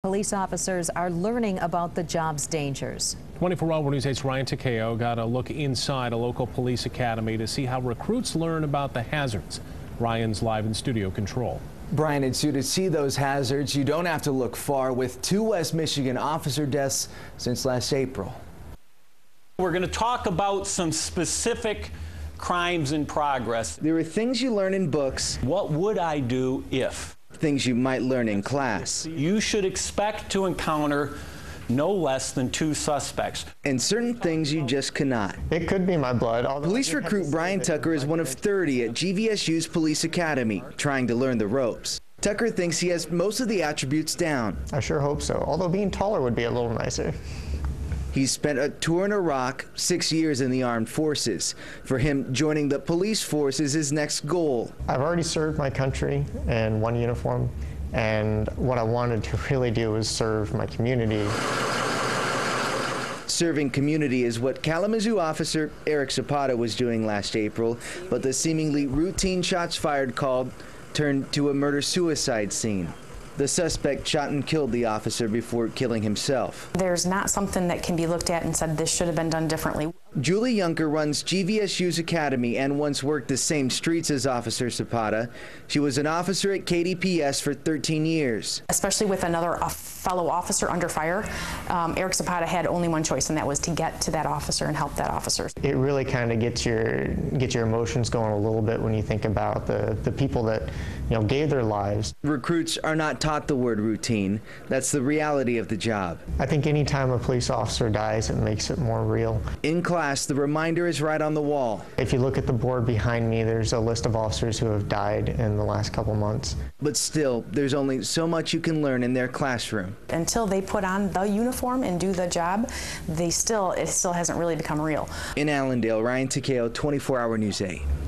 Police officers are learning about the job's dangers. 24-hour News 8's Ryan Takeo got a look inside a local police academy to see how recruits learn about the hazards. Ryan's live in studio control. Brian, it's you to see those hazards. You don't have to look far with 2 West Michigan officer deaths since last April. We're going to talk about some specific crimes in progress. There are things you learn in books. What would I do if? Things you might learn in class. You should expect to encounter no less than 2 suspects. And certain things you just cannot. It could be my blood. Police recruit Brian Tucker is one of 30 at GVSU's Police Academy, trying to learn the ropes. Tucker thinks he has most of the attributes down. I sure hope so, although being taller would be a little nicer. He's spent a tour in Iraq, 6 years in the armed forces. For him, joining the police force is his next goal. I've already served my country in one uniform, and what I wanted to really do was serve my community. Serving community is what Kalamazoo officer Eric Zapata was doing last April, but the seemingly routine shots fired call turned to a murder-suicide scene. The suspect shot and killed the officer before killing himself. There's not something that can be looked at and said this should have been done differently. Julie Junker runs GVSU's academy and once worked the same streets as Officer Zapata. She was an officer at KDPS for 13 years. Especially with a fellow officer under fire, Eric Zapata had only one choice, and that was to get to that officer and help that officer. It really kind of gets your emotions going a little bit when you think about the people that gave their lives. Recruits are not taught the word routine. That's the reality of the job. I think any time a police officer dies, it makes it more real. In class, the reminder is right on the wall. If you look at the board behind me, there's a list of officers who have died in the last couple months. But still, there's only so much you can learn in their classroom. Until they put on the uniform and do the job, it still hasn't really become real. In Allendale, Ryan Takeo, 24-hour News 8.